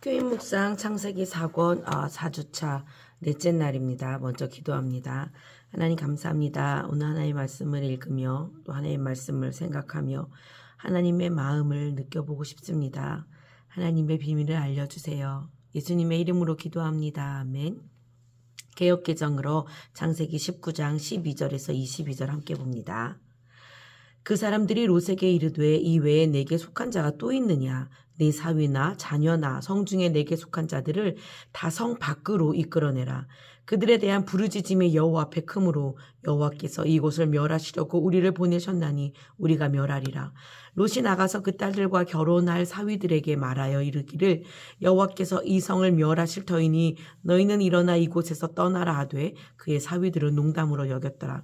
교인 묵상 창세기 4권 4주차 넷째 날입니다. 먼저 기도합니다. 하나님 감사합니다. 오늘 하나님의 말씀을 읽으며 또 하나님의 말씀을 생각하며 하나님의 마음을 느껴보고 싶습니다. 하나님의 비밀을 알려주세요. 예수님의 이름으로 기도합니다. 아멘. 개역개정으로 창세기 19장 12절에서 22절 함께 봅니다. 그 사람들이 롯에게 이르되 이 외에 내게 속한 자가 또 있느냐? 네 사위나 자녀나 성중에 내게 속한 자들을 다 성 밖으로 이끌어내라. 그들에 대한 부르짖음이 여호와 앞에 크므로 여호와께서 이곳을 멸하시려고 우리를 보내셨나니 우리가 멸하리라. 롯이 나가서 그 딸들과 결혼할 사위들에게 말하여 이르기를 여호와께서 이 성을 멸하실 터이니 너희는 일어나 이곳에서 떠나라 하되 그의 사위들은 농담으로 여겼더라.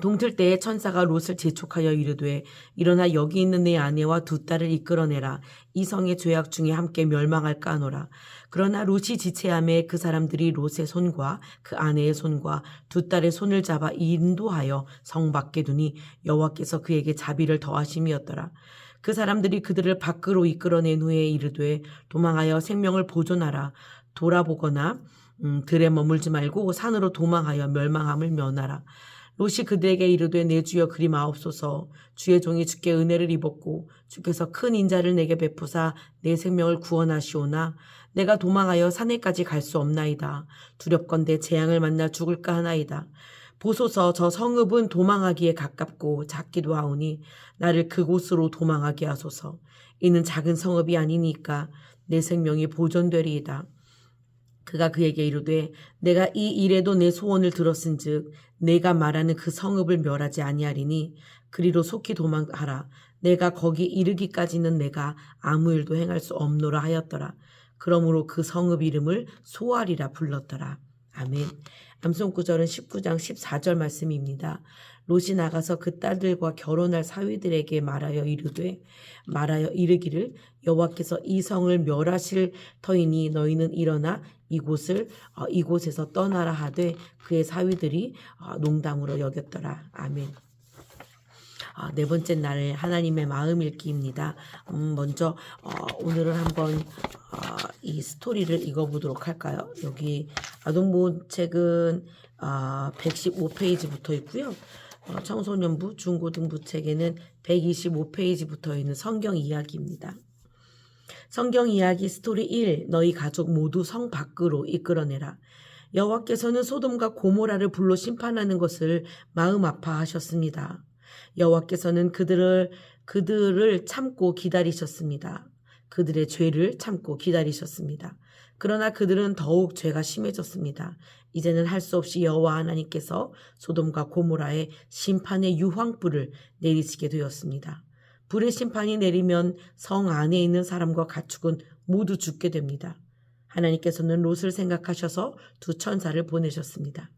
동틀 때에 천사가 롯을 재촉하여 이르되 일어나 여기 있는 내 아내와 두 딸을 이끌어내라. 이 성의 죄악 중에 함께 멸망할까 하노라. 그러나 롯이 지체함에 그 사람들이 롯의 손과 그 아내의 손과 두 딸의 손을 잡아 인도하여 성 밖에 두니 여호와께서 그에게 자비를 더하심이었더라. 그 사람들이 그들을 밖으로 이끌어낸 후에 이르되 도망하여 생명을 보존하라. 돌아보거나 들에 머물지 말고 산으로 도망하여 멸망함을 면하라. 롯이 그들에게 이르되 내 주여 그리마옵소서. 주의 종이 주께 은혜를 입었고 주께서 큰 인자를 내게 베푸사 내 생명을 구원하시오나 내가 도망하여 산에까지 갈 수 없나이다. 두렵건대 재앙을 만나 죽을까 하나이다. 보소서 저 성읍은 도망하기에 가깝고 작기도 하오니 나를 그곳으로 도망하게 하소서. 이는 작은 성읍이 아니니까 내 생명이 보존되리이다. 그가 그에게 이르되 내가 이 일에도 내 소원을 들었은즉 내가 말하는 그 성읍을 멸하지 아니하리니 그리로 속히 도망하라. 내가 거기 이르기까지는 내가 아무 일도 행할 수 없노라 하였더라. 그러므로 그 성읍 이름을 소알이라 불렀더라. 아멘. 암송 구절은 19장 14절 말씀입니다. 롯이 나가서 그 딸들과 결혼할 사위들에게 말하여 이르기를 여호와께서 이 성을 멸하실 터이니 너희는 일어나 이곳에서 떠나라 하되 그의 사위들이 농담으로 여겼더라. 아멘. 네 번째 날 하나님의 마음 읽기입니다. 먼저 오늘은 한번 이 스토리를 읽어보도록 할까요? 여기 아동보호책은 115페이지 붙어 있고요. 청소년부, 중고등부 책에는 125페이지 붙어 있는 성경 이야기입니다. 성경 이야기 스토리 1. 너희 가족 모두 성 밖으로 이끌어내라. 여호와께서는 소돔과 고모라를 불로 심판하는 것을 마음 아파하셨습니다. 여호와께서는 그들을 참고 기다리셨습니다. 그들의 죄를 참고 기다리셨습니다. 그러나 그들은 더욱 죄가 심해졌습니다. 이제는 할 수 없이 여호와 하나님께서 소돔과 고모라에 심판의 유황불을 내리시게 되었습니다. 불의 심판이 내리면 성 안에 있는 사람과 가축은 모두 죽게 됩니다. 하나님께서는 롯을 생각하셔서 두 천사를 보내셨습니다.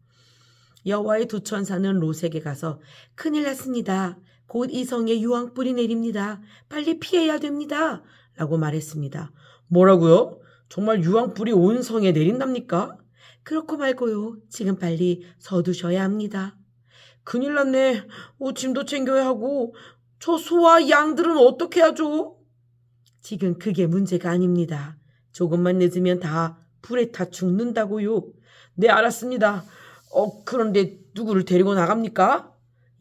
여호와의 두 천사는 롯에게 가서 큰일 났습니다. 곧 이 성에 유황불이 내립니다. 빨리 피해야 됩니다. 라고 말했습니다. 뭐라고요? 정말 유황불이 온 성에 내린답니까? 그렇고 말고요. 지금 빨리 서두셔야 합니다. 큰일 났네. 짐도 챙겨야 하고 저 소와 양들은 어떻게 하죠? 지금 그게 문제가 아닙니다. 조금만 늦으면 다 불에 타 죽는다고요. 네, 알았습니다. 그런데 누구를 데리고 나갑니까?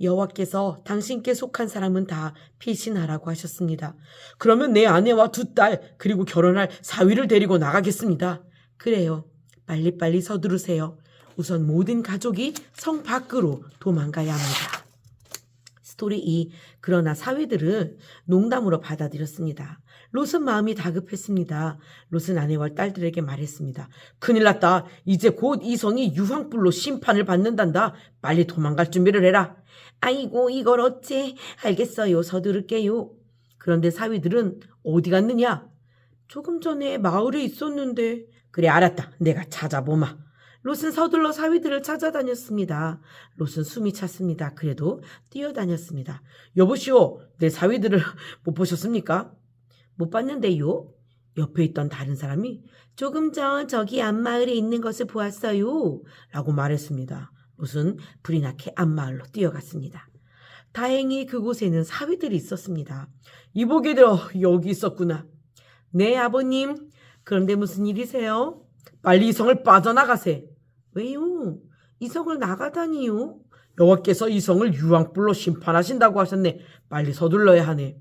여호와께서 당신께 속한 사람은 다 피신하라고 하셨습니다. 그러면 내 아내와 두 딸 그리고 결혼할 사위를 데리고 나가겠습니다. 그래요. 빨리빨리 서두르세요. 우선 모든 가족이 성 밖으로 도망가야 합니다. 스토리 2. 그러나 사위들은 농담으로 받아들였습니다. 롯은 마음이 다급했습니다. 롯은 아내와 딸들에게 말했습니다. 큰일 났다. 이제 곧 이 성이 유황불로 심판을 받는단다. 빨리 도망갈 준비를 해라. 아이고 이걸 어째. 알겠어요. 서두를게요. 그런데 사위들은 어디 갔느냐? 조금 전에 마을에 있었는데. 그래 알았다. 내가 찾아보마. 롯은 서둘러 사위들을 찾아다녔습니다. 롯은 숨이 찼습니다. 그래도 뛰어다녔습니다. 여보시오, 내 사위들을 못 보셨습니까? 못 봤는데요. 옆에 있던 다른 사람이 조금 전 저기 앞마을에 있는 것을 보았어요. 라고 말했습니다. 롯은 불이 나게 앞마을로 뛰어갔습니다. 다행히 그곳에는 사위들이 있었습니다. 이보게도 여기 있었구나. 네, 아버님. 그런데 무슨 일이세요? 빨리 이 성을 빠져나가세. 왜요? 이 성을 나가다니요? 여호와께서 이 성을 유황불로 심판하신다고 하셨네. 빨리 서둘러야 하네.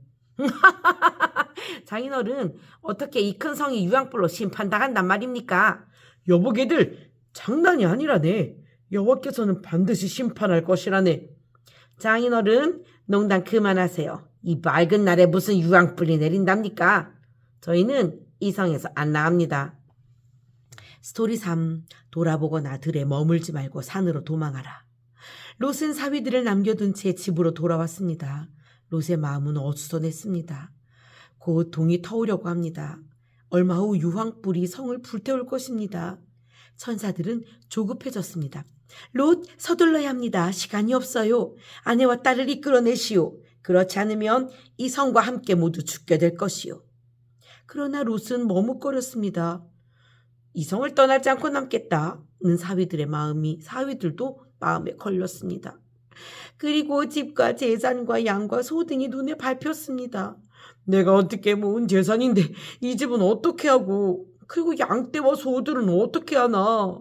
장인어른, 어떻게 이 큰 성이 유황불로 심판당한단 말입니까? 여보게들, 장난이 아니라네. 여호와께서는 반드시 심판할 것이라네. 장인어른, 농담 그만하세요. 이 맑은 날에 무슨 유황불이 내린답니까? 저희는 이 성에서 안 나갑니다. 스토리 3. 돌아보거나 들에 머물지 말고 산으로 도망하라. 롯은 사위들을 남겨둔 채 집으로 돌아왔습니다. 롯의 마음은 어수선했습니다. 곧 동이 터오려고 합니다. 얼마 후 유황불이 성을 불태울 것입니다. 천사들은 조급해졌습니다. 롯, 서둘러야 합니다. 시간이 없어요. 아내와 딸을 이끌어내시오. 그렇지 않으면 이 성과 함께 모두 죽게 될 것이요. 그러나 롯은 머뭇거렸습니다. 이 성을 떠나지 않고 남겠다는 사위들도 마음에 걸렸습니다. 그리고 집과 재산과 양과 소 등이 눈에 밟혔습니다. 내가 어떻게 모은 재산인데 이 집은 어떻게 하고, 그리고 양떼와 소들은 어떻게 하나.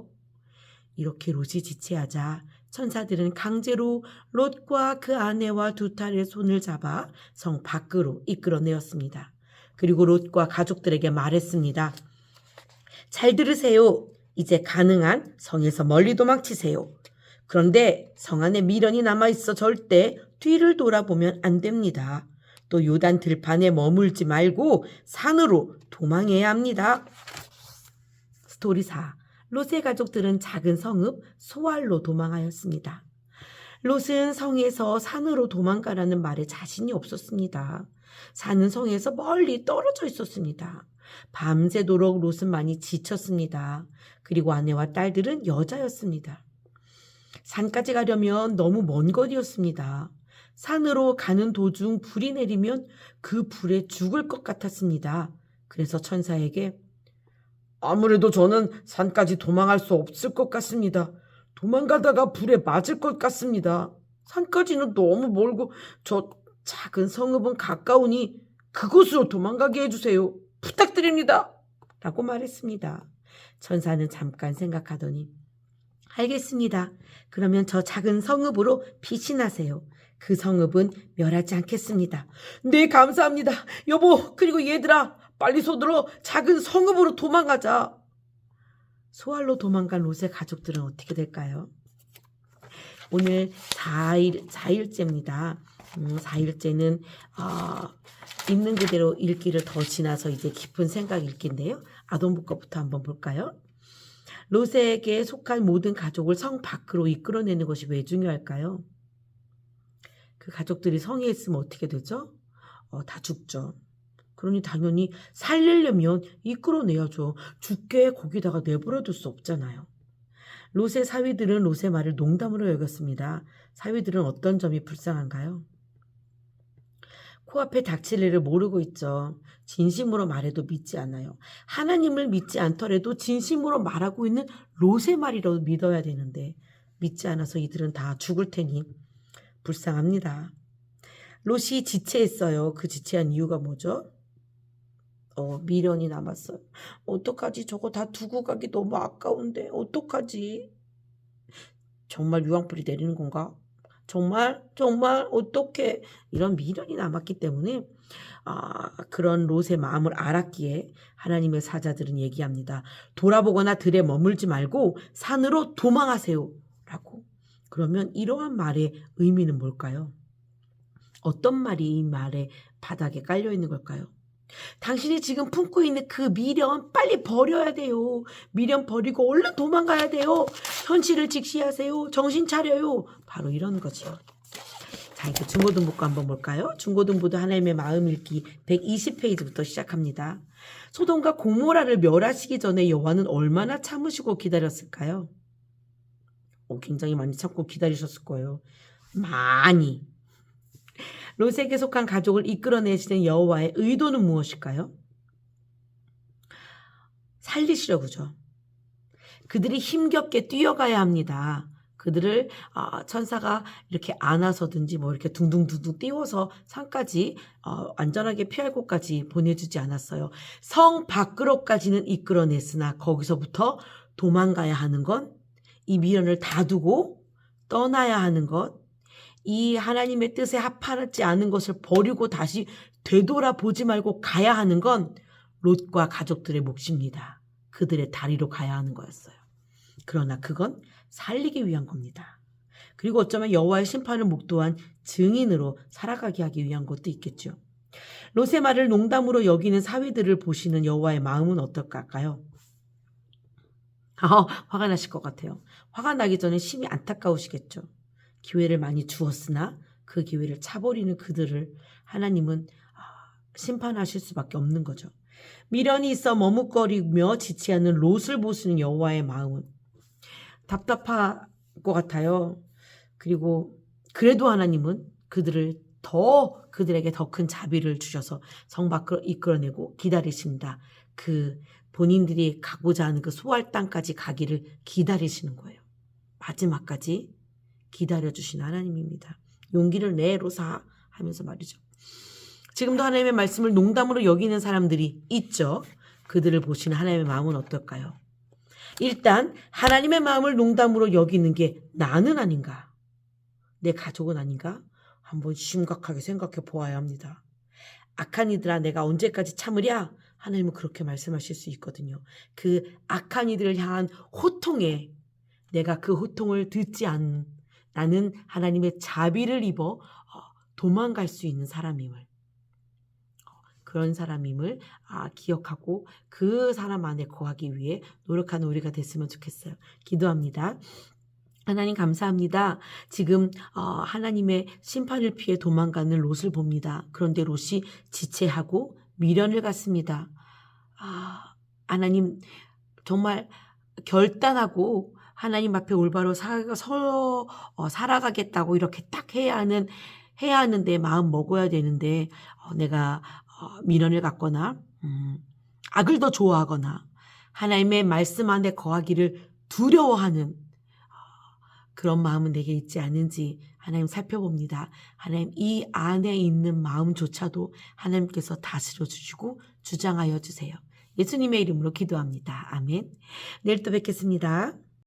이렇게 롯이 지체하자 천사들은 강제로 롯과 그 아내와 두 딸의 손을 잡아 성 밖으로 이끌어내었습니다. 그리고 롯과 가족들에게 말했습니다. 잘 들으세요. 이제 가능한 성에서 멀리 도망치세요. 그런데 성 안에 미련이 남아있어 절대 뒤를 돌아보면 안 됩니다. 또 요단 들판에 머물지 말고 산으로 도망해야 합니다. 스토리 4. 롯의 가족들은 작은 성읍 소알로 도망하였습니다. 롯은 성에서 산으로 도망가라는 말에 자신이 없었습니다. 사는 성에서 멀리 떨어져 있었습니다. 밤새도록 롯은 많이 지쳤습니다. 그리고 아내와 딸들은 여자였습니다. 산까지 가려면 너무 먼 거리였습니다. 산으로 가는 도중 불이 내리면 그 불에 죽을 것 같았습니다. 그래서 천사에게 아무래도 저는 산까지 도망할 수 없을 것 같습니다. 도망가다가 불에 맞을 것 같습니다. 산까지는 너무 멀고 저 작은 성읍은 가까우니 그곳으로 도망가게 해주세요. 부탁드립니다. 라고 말했습니다. 천사는 잠깐 생각하더니 알겠습니다. 그러면 저 작은 성읍으로 피신하세요. 그 성읍은 멸하지 않겠습니다. 네, 감사합니다. 여보, 그리고 얘들아, 빨리 서둘러 작은 성읍으로 도망가자. 소알로 도망간 롯의 가족들은 어떻게 될까요? 오늘 4일째입니다. 4일째는 있는 그대로 읽기를 더 지나서 이제 깊은 생각 읽기인데요. 아동부 것부터 한번 볼까요? 롯에게 속한 모든 가족을 성 밖으로 이끌어내는 것이 왜 중요할까요? 그 가족들이 성에 있으면 어떻게 되죠? 다 죽죠. 그러니 당연히 살리려면 이끌어내야죠. 죽게 거기다가 내버려둘 수 없잖아요. 롯의 사위들은 롯의 말을 농담으로 여겼습니다. 사위들은 어떤 점이 불쌍한가요? 코앞에 닥칠 일을 모르고 있죠. 진심으로 말해도 믿지 않아요. 하나님을 믿지 않더라도 진심으로 말하고 있는 롯의 말이라도 믿어야 되는데 믿지 않아서 이들은 다 죽을 테니 불쌍합니다. 롯이 지체했어요. 그 지체한 이유가 뭐죠? 미련이 남았어요. 어떡하지? 저거 다 두고 가기 너무 아까운데 어떡하지? 정말 유황불이 내리는 건가? 정말 어떻게 이런 미련이 남았기 때문에 그런 롯의 마음을 알았기에 하나님의 사자들은 얘기합니다. 돌아보거나 들에 머물지 말고 산으로 도망하세요 라고. 그러면 이러한 말의 의미는 뭘까요? 어떤 말이 이 말의 바닥에 깔려 있는 걸까요? 당신이 지금 품고 있는 그 미련 빨리 버려야 돼요. 미련 버리고 얼른 도망가야 돼요. 현실을 직시하세요. 정신 차려요. 바로 이런 거죠. 자, 이제 중고등부과 한번 볼까요? 중고등부도 하나님의 마음 읽기 120페이지부터 시작합니다. 소돔과 고모라를 멸하시기 전에 여호와는 얼마나 참으시고 기다렸을까요? 굉장히 많이 참고 기다리셨을 거예요. 많이. 롯에게 속한 가족을 이끌어내시는 여호와의 의도는 무엇일까요? 살리시려고죠. 그들이 힘겹게 뛰어가야 합니다. 그들을 천사가 이렇게 안아서든지 뭐 이렇게 둥둥둥둥 띄워서 산까지 안전하게 피할 곳까지 보내주지 않았어요. 성 밖으로까지는 이끌어냈으나 거기서부터 도망가야 하는 건, 이 미련을 다 두고 떠나야 하는 것, 이 하나님의 뜻에 합하지 않은 것을 버리고 다시 되돌아보지 말고 가야 하는 건 롯과 가족들의 몫입니다. 그들의 다리로 가야 하는 거였어요. 그러나 그건 살리기 위한 겁니다. 그리고 어쩌면 여호와의 심판을 목도한 증인으로 살아가게 하기 위한 것도 있겠죠. 롯의 말을 농담으로 여기는 사위들을 보시는 여호와의 마음은 어떨까요? 화가 나실 것 같아요. 화가 나기 전에 심히 안타까우시겠죠. 기회를 많이 주었으나 그 기회를 차버리는 그들을 하나님은 심판하실 수밖에 없는 거죠. 미련이 있어 머뭇거리며 지체하는 롯을 보시는 여호와의 마음은 답답할 것 같아요. 그리고 그래도 하나님은 그들에게 더 큰 자비를 주셔서 성 밖으로 이끌어내고 기다리신다. 그 본인들이 가고자 하는 그 소할 땅까지 가기를 기다리시는 거예요. 마지막까지 기다려주신 하나님입니다. 용기를 내 롯아 하면서 말이죠. 지금도 하나님의 말씀을 농담으로 여기는 사람들이 있죠. 그들을 보시는 하나님의 마음은 어떨까요? 일단 하나님의 마음을 농담으로 여기는 게 나는 아닌가? 내 가족은 아닌가? 한번 심각하게 생각해 보아야 합니다. 악한 이들아 내가 언제까지 참으랴? 하나님은 그렇게 말씀하실 수 있거든요. 그 악한 이들을 향한 호통에 내가 그 호통을 듣지 않는, 나는 하나님의 자비를 입어 도망갈 수 있는 사람임을, 그런 사람임을 기억하고 그 사람 안에 거하기 위해 노력하는 우리가 됐으면 좋겠어요. 기도합니다. 하나님 감사합니다. 지금 하나님의 심판을 피해 도망가는 롯을 봅니다. 그런데 롯이 지체하고 미련을 갖습니다. 하나님 정말 결단하고 하나님 앞에 올바로 살아가겠다고 이렇게 딱 해야 하는데 마음 먹어야 되는데 내가 미련을 갖거나 악을 더 좋아하거나 하나님의 말씀 안에 거하기를 두려워하는 그런 마음은 내게 있지 않은지 하나님 살펴봅니다. 하나님 이 안에 있는 마음조차도 하나님께서 다스려 주시고 주장하여 주세요. 예수님의 이름으로 기도합니다. 아멘. 내일 또 뵙겠습니다.